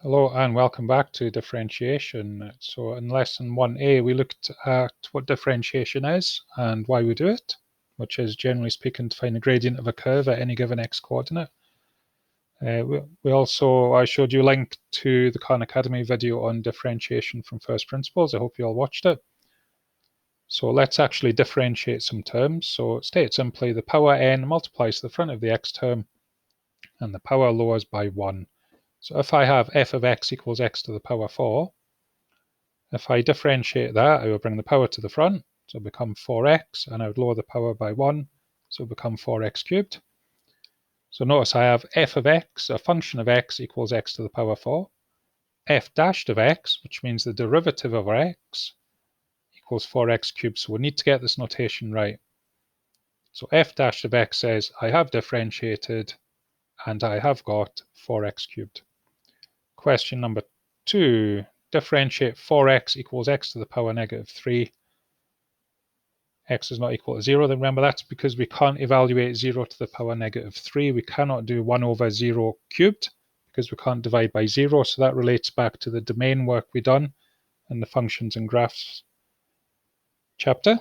Hello and welcome back to differentiation. So in lesson 1a we looked at what differentiation is and why we do it, which is generally speaking to find the gradient of a curve at any given x coordinate. I showed you a link to the Khan Academy video on differentiation from first principles. I hope you all watched it. So let's actually differentiate some terms. So state simply, the power n multiplies to the front of the x term and the power lowers by 1. So if I have f of x equals x to the power 4, if I differentiate that, I will bring the power to the front, so it'll become 4x, and I would lower the power by 1, so it'll become 4x cubed. So notice I have f of x, a function of x equals x to the power 4, f dashed of x, which means the derivative of x, equals 4x cubed. So we need to get this notation right. So f dashed of x says I have differentiated, and I have got 4x cubed. Question number 2, differentiate 4x equals x to the power negative 3. X is not equal to 0, then remember that's because we can't evaluate 0 to the power negative 3. We cannot do 1 over 0 cubed because we can't divide by 0, so that relates back to the domain work we done in the functions and graphs chapter.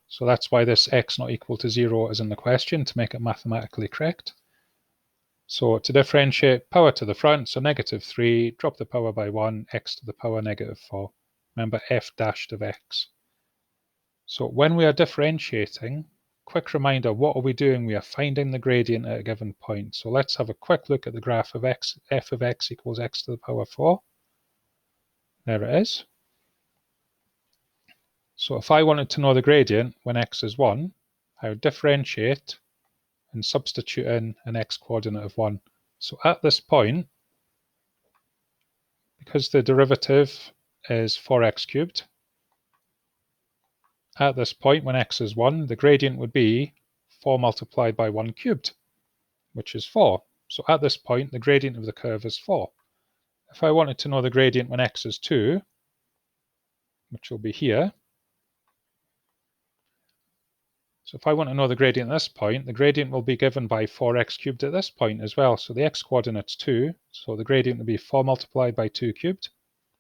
So that's why this x not equal to 0 is in the question, to make it mathematically correct. So to differentiate, power to the front, so negative 3, drop the power by 1, x to the power negative 4. Remember f dashed of x. So when we are differentiating, quick reminder, what are we doing? We are finding the gradient at a given point. So let's have a quick look at the graph of f of x equals x to the power 4. There it is. So if I wanted to know the gradient when x is 1, I would differentiate and substitute in an x coordinate of 1. So at this point, because the derivative is 4x cubed, at this point when x is 1, the gradient would be 4 multiplied by 1 cubed, which is 4. So at this point, the gradient of the curve is 4. If I wanted to know the gradient when x is 2, which will be here, so if I want to know the gradient at this point, the gradient will be given by 4x cubed at this point as well. So the x coordinate's 2, so the gradient will be 4 multiplied by 2 cubed,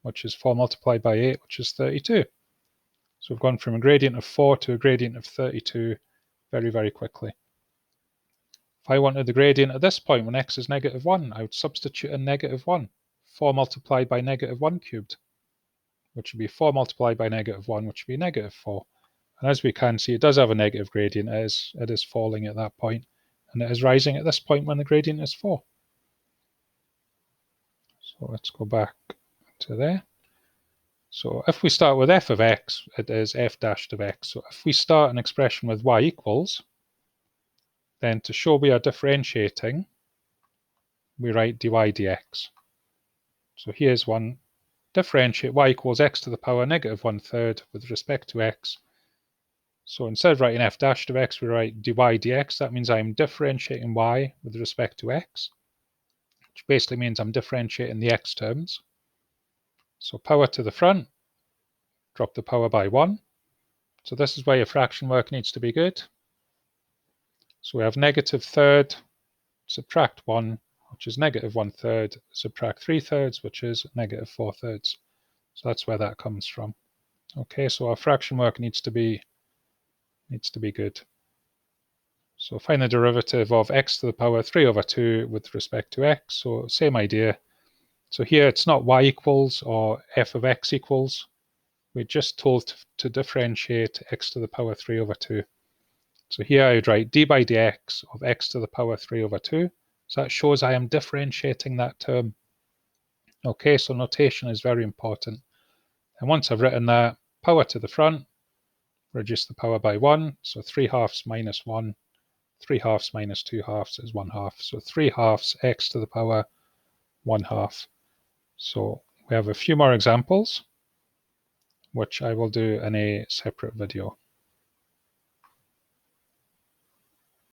which is 4 multiplied by 8, which is 32. So we've gone from a gradient of 4 to a gradient of 32 very, very quickly. If I wanted the gradient at this point when x is negative 1, I would substitute in negative 1. 4 multiplied by negative 1 cubed, which would be 4 multiplied by negative 1, which would be negative 4. And as we can see, it does have a negative gradient. It is falling at that point, and it is rising at this point when the gradient is 4. So let's go back to there. So if we start with f of x, it is f dashed of x. So if we start an expression with y equals, then to show we are differentiating, we write dy dx. So here's one. Differentiate y equals x to the power negative 1/3 with respect to x. So instead of writing f dashed of x, we write dy dx. That means I'm differentiating y with respect to x, which basically means I'm differentiating the x terms. So power to the front, drop the power by 1. So this is where your fraction work needs to be good. So we have negative third, subtract 1, which is negative 1/3, subtract 3/3, which is negative 4/3. So that's where that comes from. Okay, so our fraction work needs to be good. So find the derivative of x to the power 3 over 2 with respect to x. So same idea. So here it's not y equals or f of x equals. We're just told to differentiate x to the power 3 over 2. So here I would write d by dx of x to the power 3 over 2. So that shows I am differentiating that term. Okay, so notation is very important. And once I've written that, power to the front, reduce the power by 1. So 3/2 minus 1. 3/2 minus 2/2 is 1/2. So 3/2 x to the power 1/2. So we have a few more examples, which I will do in a separate video.